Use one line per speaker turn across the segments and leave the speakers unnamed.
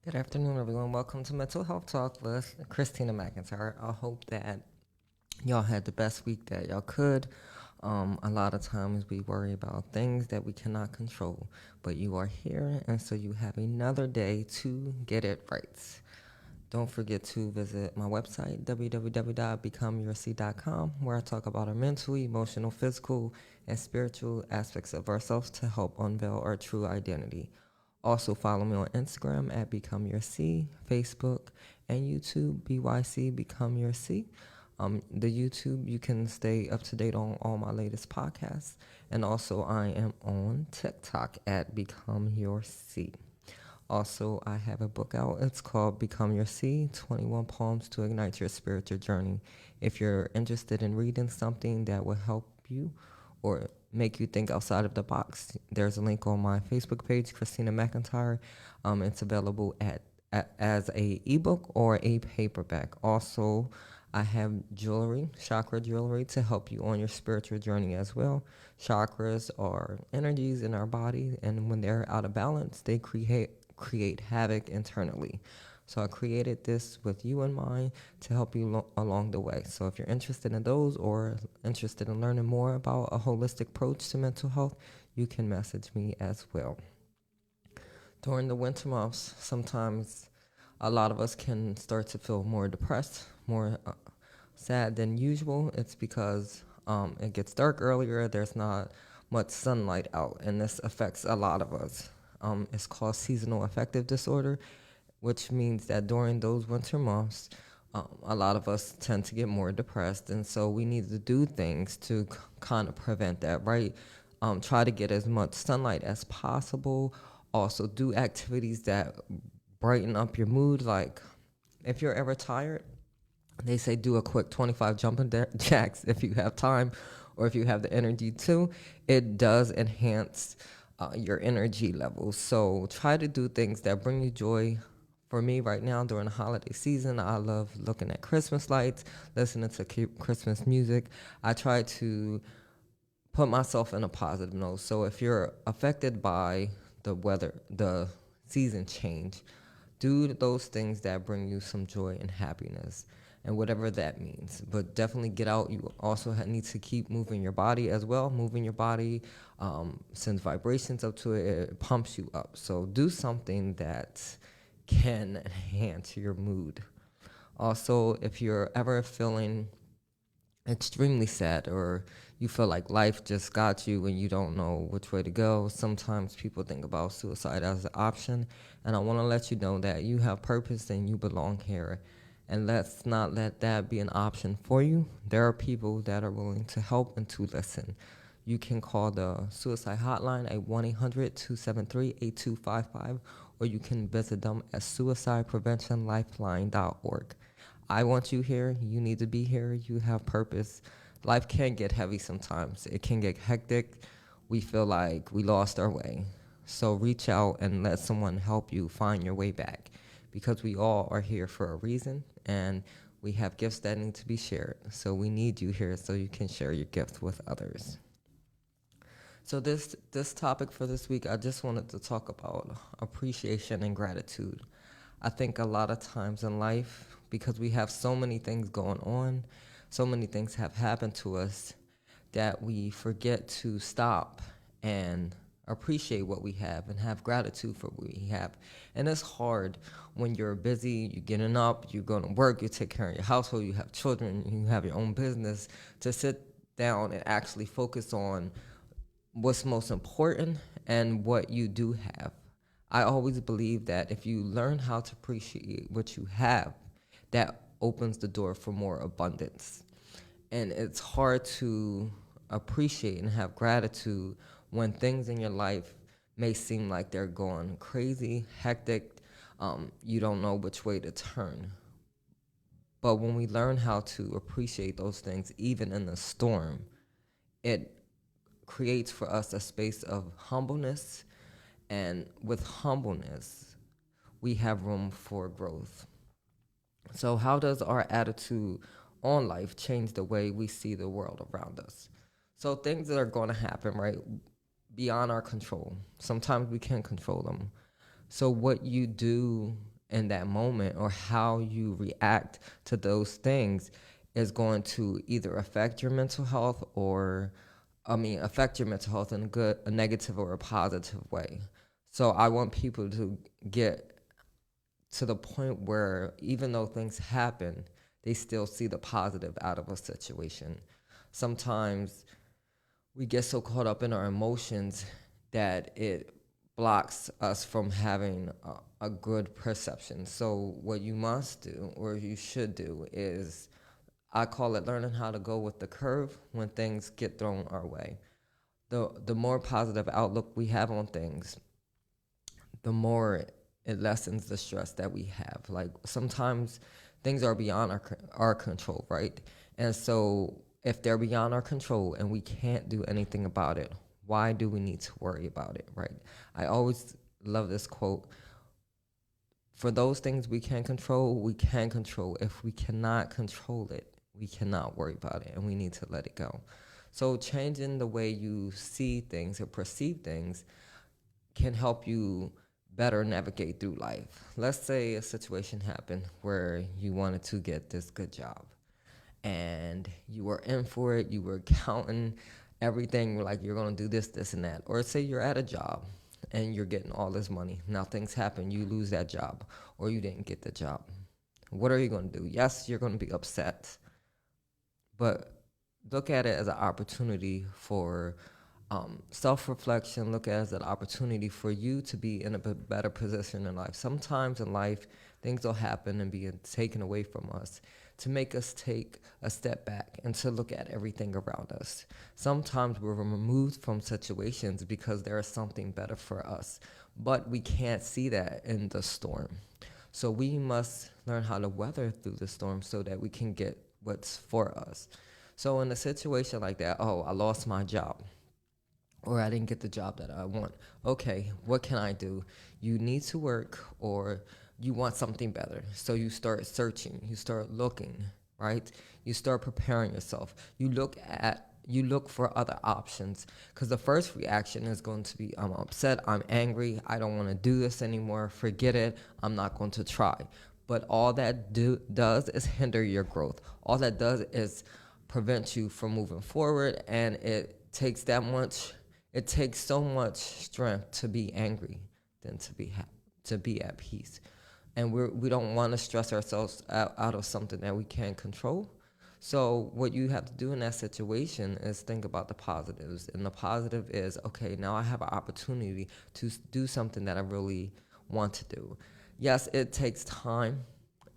Good afternoon, everyone. Welcome to Mental Health Talk with Christina McIntyre. I hope that y'all had the best week that y'all could. A lot of times we worry about things that we cannot control, but you are here, and so you have another day to get it right. Don't forget to visit my website, www.becomeyourc.com, where I talk about our mental, emotional, physical, and spiritual aspects of ourselves to help unveil our true identity. Also, follow me on Instagram at Become Your C, Facebook, and YouTube, BYC Become Your C. The YouTube, you can stay up to date on all my latest podcasts. And also, I am on TikTok at Become Your C. Also, I have a book out. It's called Become Your C 21 Poems to Ignite Your Spiritual Journey. If you're interested in reading something that will help you or make you think outside of the box, there's a link on my Facebook page, Christina McIntyre. It's available as a ebook or a paperback. Also, I have jewelry, chakra jewelry, to help you on your spiritual journey as well. Chakras are energies in our body, and when they're out of balance, they create havoc internally. So I created this with you in mind to help you along the way. So if you're interested in those or interested in learning more about a holistic approach to mental health, you can message me as well. During the winter months, sometimes a lot of us can start to feel more depressed, more sad than usual. It's because it gets dark earlier, there's not much sunlight out, and this affects a lot of us. It's called seasonal affective disorder, which means that during those winter months, a lot of us tend to get more depressed. And so we need to do things to kind of prevent that, right? Try to get as much sunlight as possible. Also, do activities that brighten up your mood. Like if you're ever tired, they say do a quick 25 jumping jacks if you have time or if you have the energy to. It does enhance your energy levels. So try to do things that bring you joy. For me right now during the holiday season, I love looking at Christmas lights, listening to Christmas music. I try to put myself in a positive note. So if you're affected by the weather, the season change, do those things that bring you some joy and happiness and whatever that means. But definitely get out. You also need to keep moving your body as well. Moving your body sends vibrations up to it. It pumps you up. So do something that can enhance your mood. Also, if you're ever feeling extremely sad or you feel like life just got you and you don't know which way to go, sometimes people think about suicide as an option. And I want to let you know that you have purpose and you belong here. And let's not let that be an option for you. There are people that are willing to help and to listen. You can call the suicide hotline at 1-800-273-8255, or you can visit them at suicidepreventionlifeline.org. I want you here. You need to be here. You have purpose. Life can get heavy sometimes. It can get hectic. We feel like we lost our way. So reach out and let someone help you find your way back, because we all are here for a reason, and we have gifts that need to be shared. So we need you here so you can share your gifts with others. So this topic for this week, I just wanted to talk about appreciation and gratitude. I think a lot of times in life, because we have so many things going on, so many things have happened to us, that we forget to stop and appreciate what we have and have gratitude for what we have. And it's hard when you're busy, you're getting up, you're going to work, you take care of your household, you have children, you have your own business, to sit down and actually focus on what's most important and what you do have. I always believe that if you learn how to appreciate what you have, that opens the door for more abundance. And it's hard to appreciate and have gratitude when things in your life may seem like they're going crazy, hectic. You don't know which way to turn. But when we learn how to appreciate those things, even in the storm, it creates for us a space of humbleness. And with humbleness, we have room for growth. So, how does our attitude on life change the way we see the world around us? So, things that are going to happen, right, beyond our control. Sometimes we can't control them. So, what you do in that moment or how you react to those things is going to either affect your mental health or affect your mental health in a negative or a positive way. So I want people to get to the point where even though things happen, they still see the positive out of a situation. Sometimes we get so caught up in our emotions that it blocks us from having a good perception. So what you must do, or you should do, is I call it learning how to go with the curve when things get thrown our way. The more positive outlook we have on things, the more it lessens the stress that we have. Like sometimes things are beyond our control, right? And so if they're beyond our control and we can't do anything about it, why do we need to worry about it, right? I always love this quote. For those things we can control, we can control. If we cannot control it, we cannot worry about it and we need to let it go. So changing the way you see things or perceive things can help you better navigate through life. Let's say a situation happened where you wanted to get this good job and you were in for it, you were counting everything like you're going to do this, this, and that. Or say you're at a job and you're getting all this money. Now things happen, you lose that job or you didn't get the job. What are you going to do? Yes, you're going to be upset, but look at it as an opportunity for self-reflection. Look at it as an opportunity for you to be in a better position in life. Sometimes in life, things will happen and be taken away from us to make us take a step back and to look at everything around us. Sometimes we're removed from situations because there is something better for us, but we can't see that in the storm. So we must learn how to weather through the storm so that we can get what's for us. So in a situation like that, oh, I lost my job or I didn't get the job that I want. Okay, what can I do? You need to work or you want something better. So you start searching, you start looking, right? You start preparing yourself. You look for other options because the first reaction is going to be I'm upset, I'm angry, I don't want to do this anymore, forget it, I'm not going to try. But all that does is hinder your growth. All that does is prevent you from moving forward, and it takes so much strength to be angry than to be at peace. And we don't want to stress ourselves out of something that we can't control. So what you have to do in that situation is think about the positives. And the positive is, okay, now I have an opportunity to do something that I really want to do. Yes, it takes time.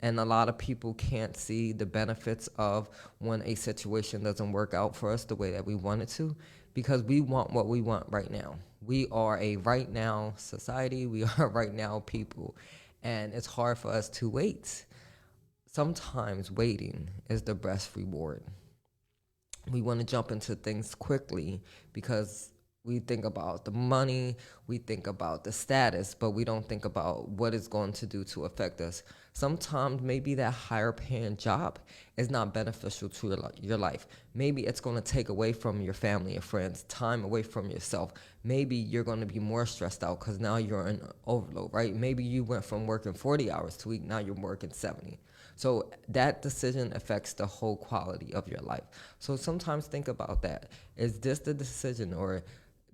And a lot of people can't see the benefits of when a situation doesn't work out for us the way that we want it to, because we want what we want right now. We are a right now society. We are right now people. And it's hard for us to wait. Sometimes waiting is the best reward. We want to jump into things quickly because we think about the money, we think about the status, but we don't think about what it's going to do to affect us. Sometimes maybe that higher paying job is not beneficial to your life. Maybe it's going to take away from your family and friends, time away from yourself. Maybe you're going to be more stressed out because now you're in overload, right? Maybe you went from working 40 hours a week, now you're working 70. So that decision affects the whole quality of your life. So sometimes think about that. Is this the decision or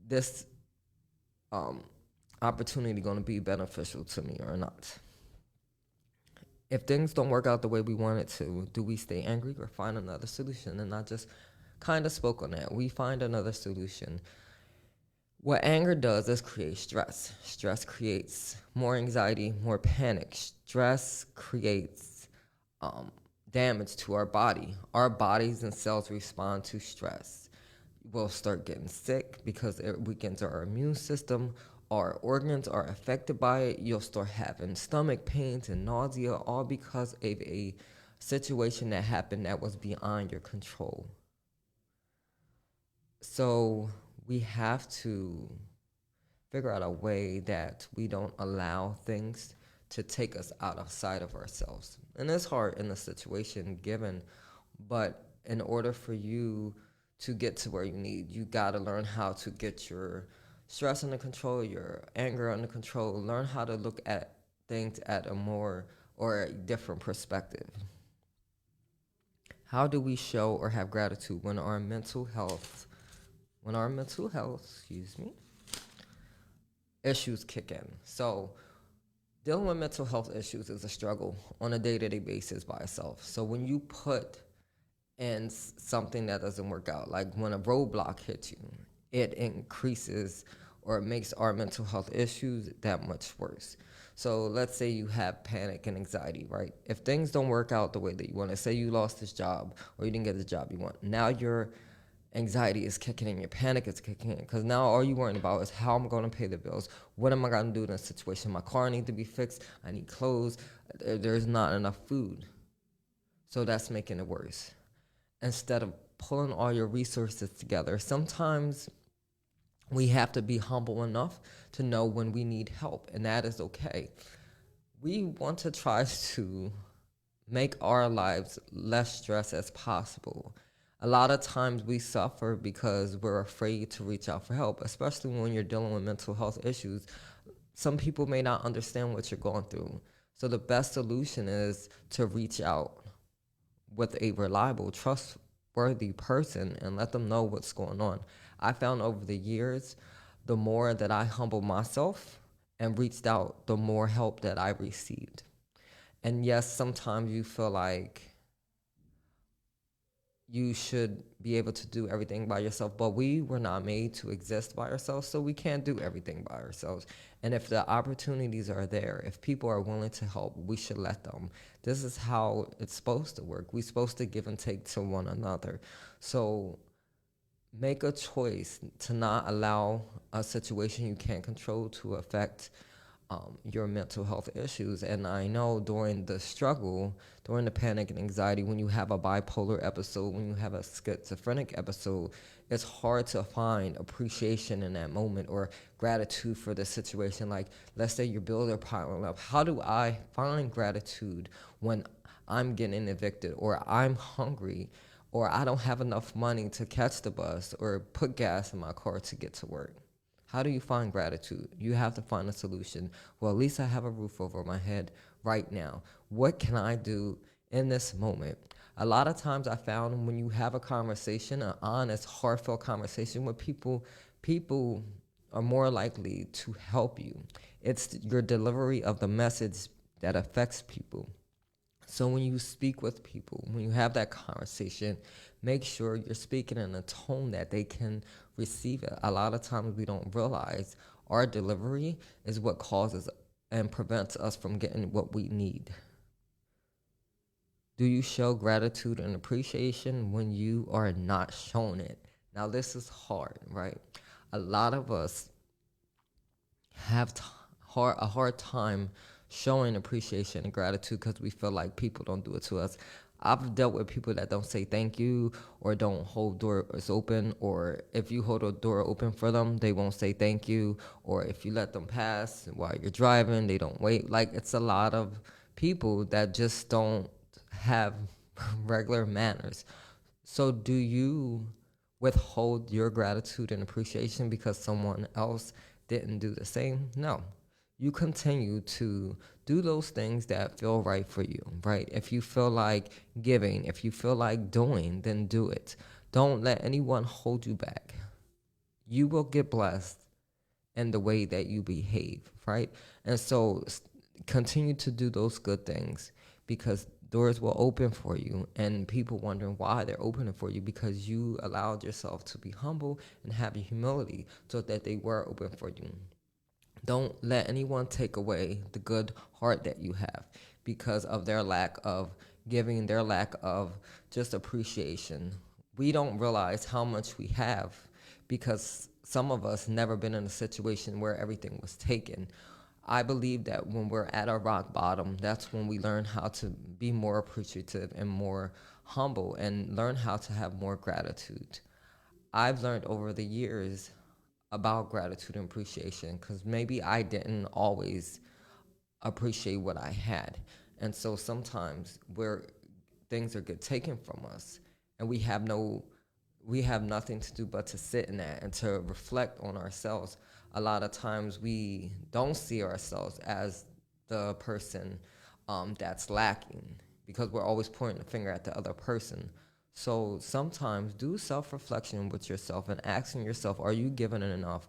this um, opportunity going to be beneficial to me or not? If things don't work out the way we want it to, do we stay angry or find another solution? And I just kind of spoke on that. We find another solution. What anger does is create stress. Stress creates more anxiety, more panic. Stress creates damage to our body. Our bodies and cells respond to stress. We'll start getting sick because it weakens our immune system. Our organs are affected by it. You'll start having stomach pains and nausea, all because of a situation that happened that was beyond your control. So we have to figure out a way that we don't allow things to take us out of sight of ourselves. And it's hard in the situation given, but in order for you to get to where you need, you got to learn how to get your stress under control, your anger under control, learn how to look at things at a more or a different perspective. How do we show or have gratitude when our mental health, issues kick in? So, dealing with mental health issues is a struggle on a day-to-day basis by itself. So when you put in something that doesn't work out, like when a roadblock hits you, it increases or it makes our mental health issues that much worse. So let's say you have panic and anxiety, right? If things don't work out the way that you want to, say you lost this job or you didn't get the job you want, now your anxiety is kicking in, your panic is kicking in, because now all you're worrying about is how I'm going to pay the bills. What am I going to do in this situation? My car needs to be fixed. I need clothes. There's not enough food. So that's making it worse. Instead of pulling all your resources together, sometimes we have to be humble enough to know when we need help, and that is okay. We want to try to make our lives less stress as possible. A lot of times we suffer because we're afraid to reach out for help, especially when you're dealing with mental health issues. Some people may not understand what you're going through. So the best solution is to reach out with a reliable, trustworthy person and let them know what's going on. I found over the years, the more that I humbled myself and reached out, the more help that I received. And yes, sometimes you feel like you should be able to do everything by yourself, but we were not made to exist by ourselves, so we can't do everything by ourselves. And if the opportunities are there, if people are willing to help, we should let them. This is how it's supposed to work. We're supposed to give and take to one another. So make a choice to not allow a situation you can't control to affect your mental health issues. And I know during the struggle, during the panic and anxiety, when you have a bipolar episode, when you have a schizophrenic episode, it's hard to find appreciation in that moment or gratitude for the situation. Like, let's say your bills are piling up. How do I find gratitude when I'm getting evicted or I'm hungry or I don't have enough money to catch the bus or put gas in my car to get to work? How do you find gratitude? You have to find a solution. Well, at least I have a roof over my head right now. What can I do in this moment? A lot of times I found when you have a conversation, an honest, heartfelt conversation with people, people are more likely to help you. It's your delivery of the message that affects people. So when you speak with people, when you have that conversation, make sure you're speaking in a tone that they can receive it. A lot of times we don't realize our delivery is what causes and prevents us from getting what we need. Do you show gratitude and appreciation when you are not showing it? Now, this is hard, right? A lot of us have a hard time showing appreciation and gratitude because we feel like people don't do it to us. I've dealt with people that don't say thank you or don't hold doors open, or if you hold a door open for them, they won't say thank you, or if you let them pass while you're driving, they don't wait. Like, it's a lot of people that just don't have regular manners. So do you withhold your gratitude and appreciation because someone else didn't do the same? No. You continue to do those things that feel right for you, right? If you feel like giving, if you feel like doing, then do it. Don't let anyone hold you back. You will get blessed in the way that you behave, right? And so continue to do those good things because doors will open for you, and people wondering why they're opening for you because you allowed yourself to be humble and have humility so that they were open for you. Don't let anyone take away the good heart that you have because of their lack of giving, their lack of just appreciation. We don't realize how much we have because some of us never been in a situation where everything was taken. I believe that when we're at our rock bottom, that's when we learn how to be more appreciative and more humble and learn how to have more gratitude. I've learned over the years about gratitude and appreciation because maybe I didn't always appreciate what I had. And so sometimes where things are get taken from us and we have nothing to do but to sit in that and to reflect on ourselves. A lot of times we don't see ourselves as the person that's lacking, because we're always pointing the finger at the other person. So sometimes do self-reflection with yourself and asking yourself, are you giving it enough?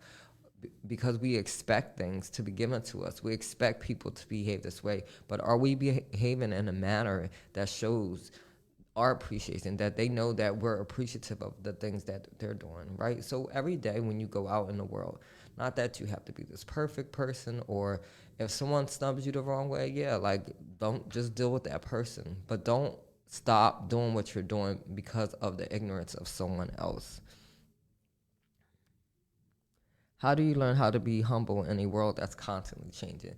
Because we expect things to be given to us. We expect people to behave this way, but are we behaving in a manner that shows our appreciation, that they know that we're appreciative of the things that they're doing, right? So every day when you go out in the world, not that you have to be this perfect person, or if someone snubs you the wrong way, yeah, like, don't just deal with that person, but don't stop doing what you're doing because of the ignorance of someone else. How do you learn how to be humble in a world that's constantly changing?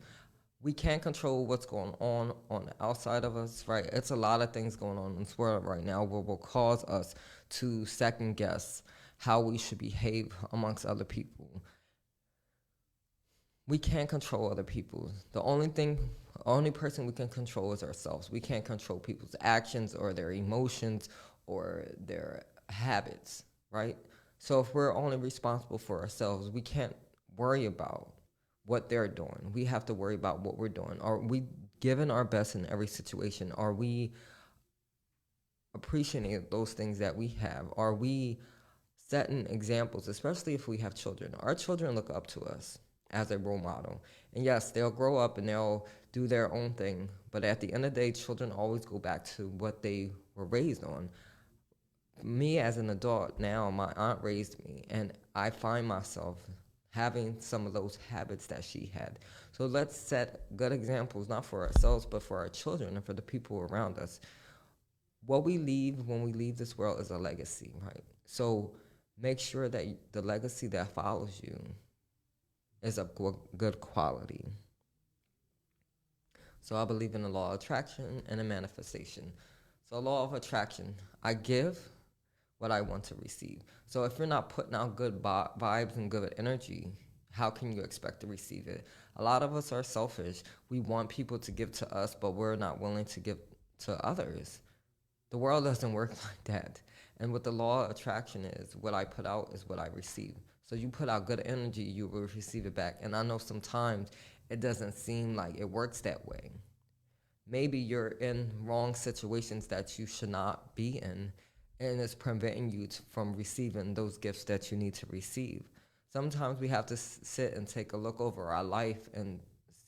We can't control what's going on the outside of us, right? It's a lot of things going on in this world right now where will cause us to second guess how we should behave amongst other people. We can't control other people. Only person we can control is ourselves. We can't control people's actions or their emotions or their habits, right? So if we're only responsible for ourselves, we can't worry about what they're doing. We have to worry about what we're doing. Are we giving our best in every situation? Are we appreciating those things that we have? Are we setting examples, especially if we have children? Our children look up to us as a role model. And yes, they'll grow up and they'll do their own thing. But at the end of the day, children always go back to what they were raised on. Me as an adult now, my aunt raised me, and I find myself having some of those habits that she had. So let's set good examples, not for ourselves, but for our children and for the people around us. What we leave when we leave this world is a legacy, right? So make sure that the legacy that follows you is of good quality. So I believe in the law of attraction and a manifestation. So law of attraction, I give what I want to receive. So if you're not putting out good vibes and good energy, how can you expect to receive it? A lot of us are selfish. We want people to give to us, but we're not willing to give to others. The world doesn't work like that. And what the law of attraction is, what I put out is what I receive. So you put out good energy, you will receive it back. And I know sometimes it doesn't seem like it works that way. Maybe you're in wrong situations that you should not be in, and it's preventing you from receiving those gifts that you need to receive. Sometimes we have to sit and take a look over our life and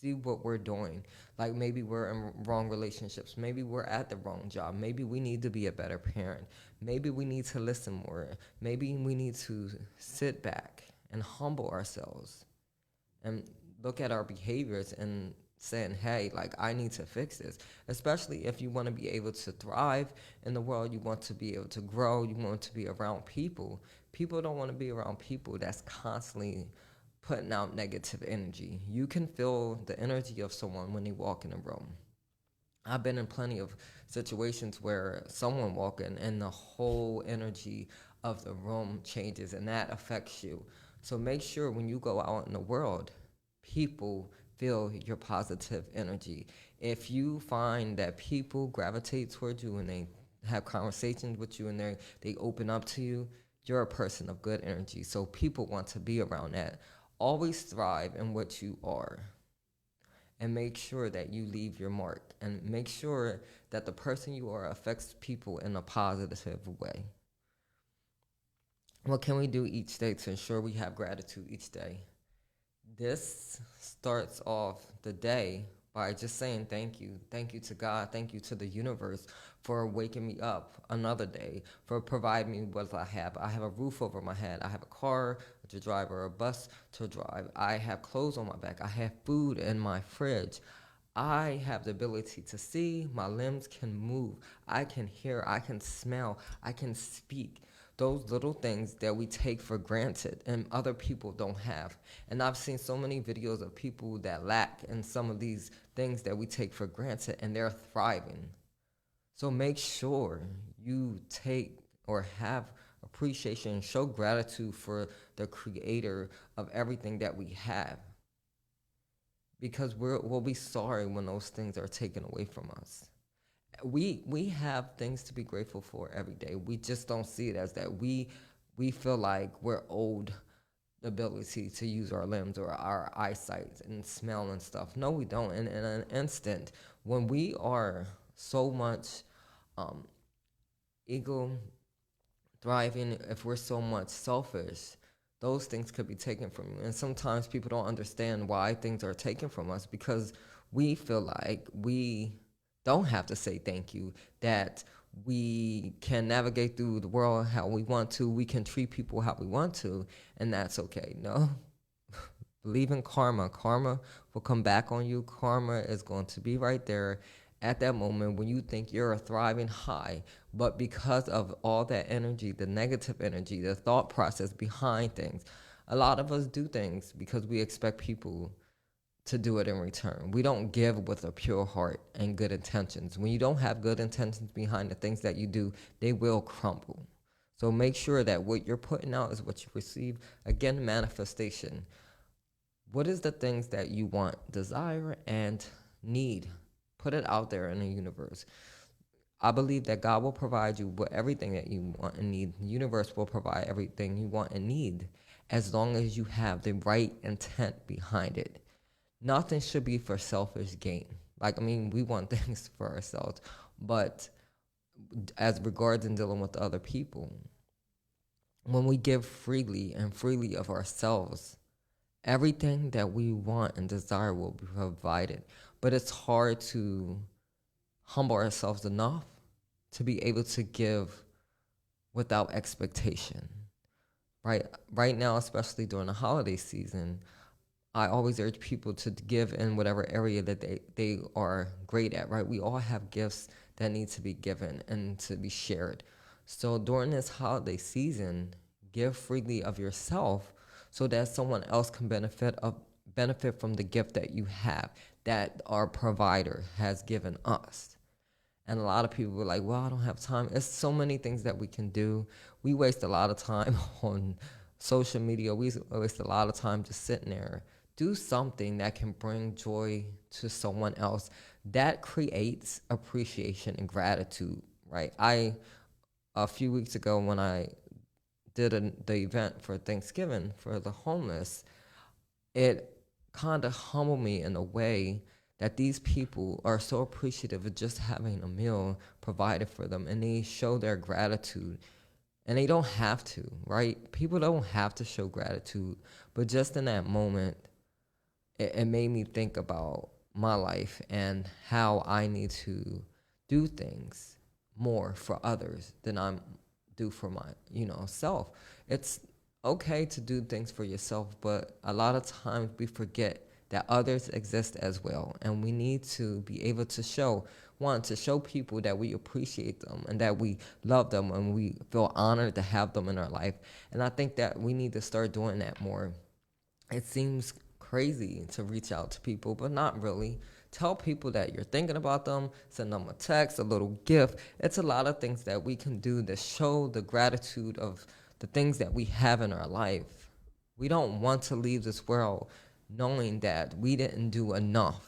see what we're doing. Like maybe we're in wrong relationships. Maybe we're at the wrong job. Maybe we need to be a better parent. Maybe we need to listen more. Maybe we need to sit back and humble ourselves and look at our behaviors and saying, hey, like, I need to fix this. Especially if you want to be able to thrive in the world, you want to be able to grow, you want to be around people. People don't want to be around people that's constantly putting out negative energy. You can feel the energy of someone when they walk in a room. I've been in plenty of situations where someone walk in and the whole energy of the room changes, and that affects you. So make sure when you go out in the world, people feel your positive energy. If you find that people gravitate towards you and they have conversations with you and they open up to you, you're a person of good energy. So people want to be around that. Always thrive in what you are, and make sure that you leave your mark, and make sure that the person you are affects people in a positive way. What can we do each day to ensure we have gratitude each day? This starts off the day by just saying thank you. Thank you to God. Thank you to the universe for waking me up another day, for providing me what I have. I have a roof over my head. I have a car to drive or a bus to drive. I have clothes on my back. I have food in my fridge. I have the ability to see. My limbs can move. I can hear. I can smell. I can speak. Those little things that we take for granted and other people don't have. And I've seen so many videos of people that lack in some of these things that we take for granted, and they're thriving. So make sure you take or have appreciation, show gratitude for the creator of everything that we have. Because we'll be sorry when those things are taken away from us. We have things to be grateful for every day. We just don't see it as that. We feel like we're owed the ability to use our limbs or our eyesight and smell and stuff. No, we don't. And in an instant, when we are so much um, ego thriving, if we're so much selfish, those things could be taken from you. And sometimes people don't understand why things are taken from us because we feel like we don't have to say thank you, that we can navigate through the world how we want to, we can treat people how we want to, and that's okay. No, believe in karma. Karma will come back on you. Karma is going to be right there at that moment when you think you're a thriving high. But because of all that energy, the negative energy, the thought process behind things, a lot of us do things because we expect people to do it in return. We don't give with a pure heart and good intentions. When you don't have good intentions behind the things that you do, they will crumble. So make sure that what you're putting out is what you receive. Again, manifestation. What is the things that you want, desire, and need? Put it out there in the universe. I believe that God will provide you with everything that you want and need. The universe will provide everything you want and need as long as you have the right intent behind it. Nothing should be for selfish gain. Like, I mean, we want things for ourselves, but as regards in dealing with other people, when we give freely and freely of ourselves, everything that we want and desire will be provided. But it's hard to humble ourselves enough to be able to give without expectation. Right now, especially during the holiday season, I always urge people to give in whatever area that they are great at, right? We all have gifts that need to be given and to be shared. So during this holiday season, give freely of yourself so that someone else can benefit from the gift that you have, that our provider has given us. And a lot of people were like, well, I don't have time. There's so many things that we can do. We waste a lot of time on social media. We waste a lot of time just sitting there. Do something that can bring joy to someone else. That creates appreciation and gratitude, right? A few weeks ago when I did the event for Thanksgiving for the homeless, it kind of humbled me in a way that these people are so appreciative of just having a meal provided for them, and they show their gratitude. And they don't have to, right? People don't have to show gratitude, but just in that moment, it made me think about my life and how I need to do things more for others than I'm do for my, self. It's okay to do things for yourself, but a lot of times we forget that others exist as well, and we need to be able to show people that we appreciate them and that we love them and we feel honored to have them in our life. And I think that we need to start doing that more. It seems crazy to reach out to people, but not really. Tell people that you're thinking about them, send them a text, a little gift. It's a lot of things that we can do to show the gratitude of the things that we have in our life. We don't want to leave this world knowing that we didn't do enough,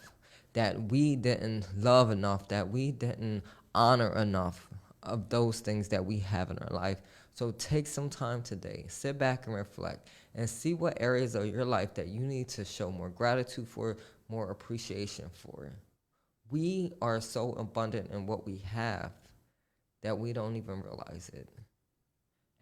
that we didn't love enough, that we didn't honor enough of those things that we have in our life. So take some time today, sit back and reflect, and see what areas of your life that you need to show more gratitude for, more appreciation for. We are so abundant in what we have that we don't even realize it.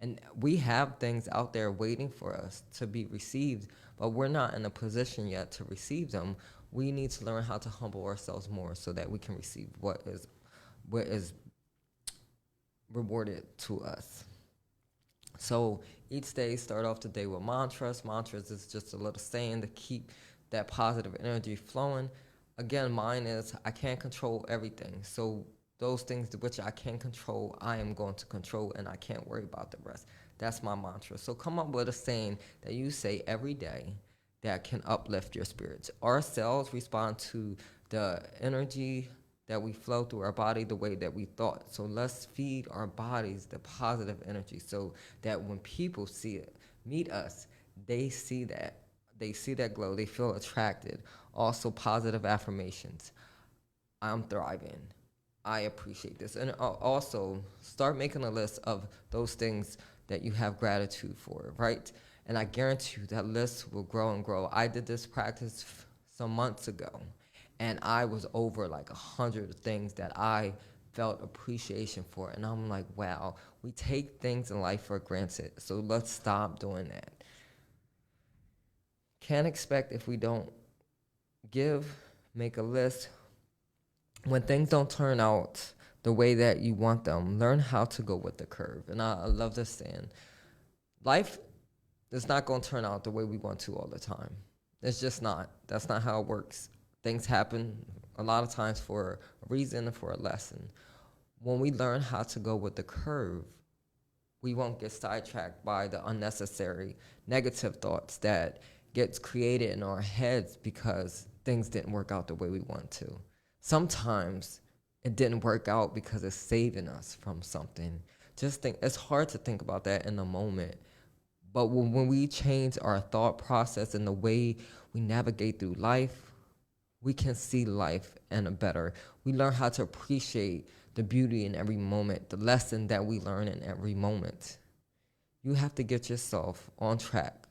And we have things out there waiting for us to be received, but we're not in a position yet to receive them. We need to learn how to humble ourselves more so that we can receive what is rewarded to us. So each day, start off the day with mantras. Mantras is just a little saying to keep that positive energy flowing. Again, mine is I can't control everything. So those things which I can control, I am going to control, and I can't worry about the rest. That's my mantra. So come up with a saying that you say every day that can uplift your spirits. Our cells respond to the energy that we flow through our body the way that we thought. So let's feed our bodies the positive energy so that when people meet us, they see that. They see that glow. They feel attracted. Also, positive affirmations. I'm thriving. I appreciate this. And also, start making a list of those things that you have gratitude for, right? And I guarantee you that list will grow and grow. I did this practice some months ago, and I was over like 100 things that I felt appreciation for. And I'm like, wow, we take things in life for granted. So let's stop doing that. Can't expect if we don't give, make a list. When things don't turn out the way that you want them, learn how to go with the curve. And I love this saying. Life is not going to turn out the way we want to all the time. It's just not. That's not how it works. Things happen a lot of times for a reason and for a lesson. When we learn how to go with the curve, we won't get sidetracked by the unnecessary negative thoughts that gets created in our heads because things didn't work out the way we want to. Sometimes it didn't work out because it's saving us from something. Just think, it's hard to think about that in the moment. But when we change our thought process and the way we navigate through life, we can see life in a better. We learn how to appreciate the beauty in every moment, the lesson that we learn in every moment. You have to get yourself on track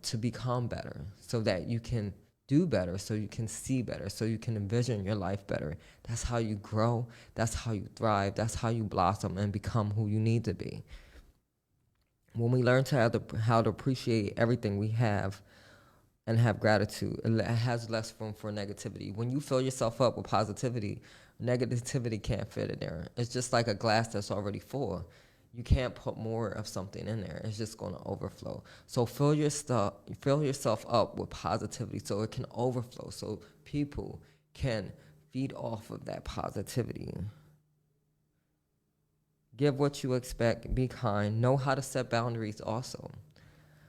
to become better so that you can do better, so you can see better, so you can envision your life better. That's how you grow. That's how you thrive. That's how you blossom and become who you need to be. When we learn how to appreciate everything we have and have gratitude, it has less room for negativity. When you fill yourself up with positivity, negativity can't fit in there. It's just like a glass that's already full. You can't put more of something in there. It's just going to overflow. So fill yourself up with positivity so it can overflow, so people can feed off of that positivity. Give what you expect, be kind, know how to set boundaries also.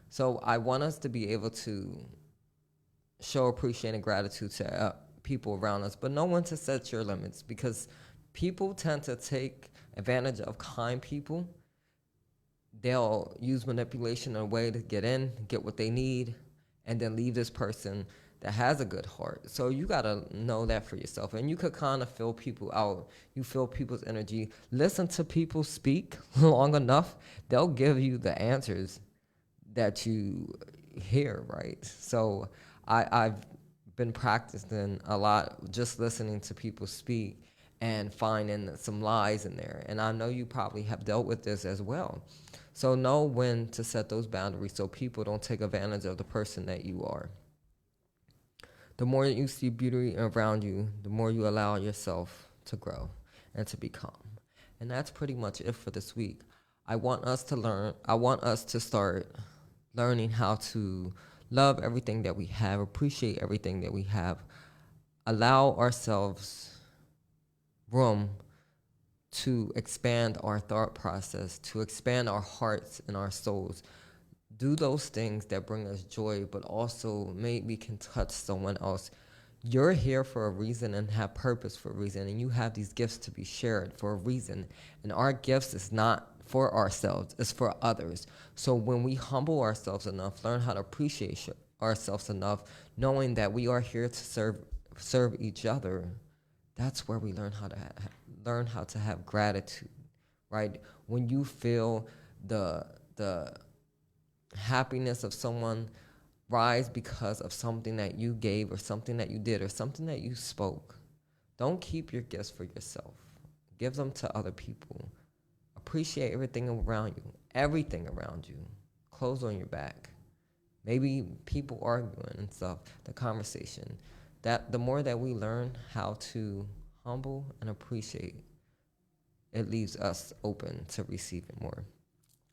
So I want us to be able to show appreciation and gratitude to people around us, but know when to set your limits, because people tend to take advantage of kind people. They'll use manipulation in a way to get in, get what they need, and then leave this person that has a good heart. So you got to know that for yourself. And you could kind of feel people out. You feel people's energy. Listen to people speak long enough. They'll give you the answers that you hear, right? So I've been practicing a lot just listening to people speak and finding some lies in there. And I know you probably have dealt with this as well. So know when to set those boundaries so people don't take advantage of the person that you are. The more you see beauty around you, the more you allow yourself to grow and to become. And that's pretty much it for this week. I want us to start learning how to love everything that we have, appreciate everything that we have, allow ourselves room to expand our thought process, to expand our hearts and our souls. Do those things that bring us joy, but also maybe can touch someone else. You're here for a reason and have purpose for a reason, and you have these gifts to be shared for a reason. And our gifts is not for ourselves, it's for others. So when we humble ourselves enough, learn how to appreciate ourselves enough, knowing that we are here to serve each other, that's where we learn how to have gratitude, right? When you feel the happiness of someone rise because of something that you gave or something that you did or something that you spoke, don't keep your gifts for yourself. Give them to other people. Appreciate everything around you. Clothes on your back. Maybe people arguing and stuff, the conversation. That the more that we learn how to humble and appreciate, it leaves us open to receiving more.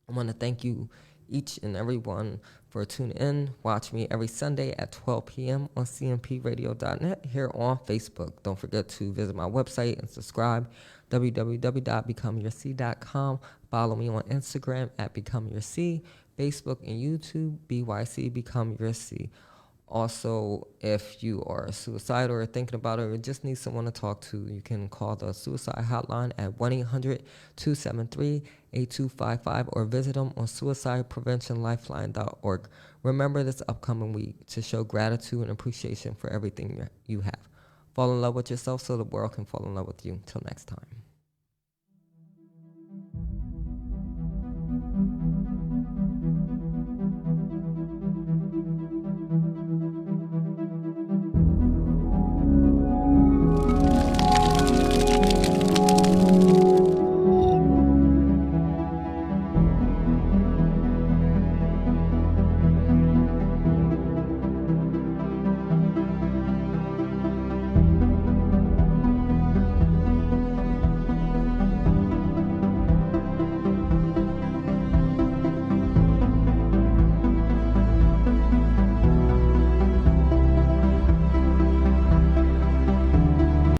I want to thank you each and every one for tuning in. Watch me every Sunday at 12 p.m. on cmpradio.net here on Facebook. Don't forget to visit my website and subscribe, www.becomeyourc.com. Follow me on Instagram at becomeyourc, Facebook and YouTube, BYC Become Your C. Also, if you are suicidal or thinking about it or just need someone to talk to, you can call the suicide hotline at 1-800-273-8255 or visit them on suicidepreventionlifeline.org. Remember this upcoming week to show gratitude and appreciation for everything you have. Fall in love with yourself so the world can fall in love with you. Till next time.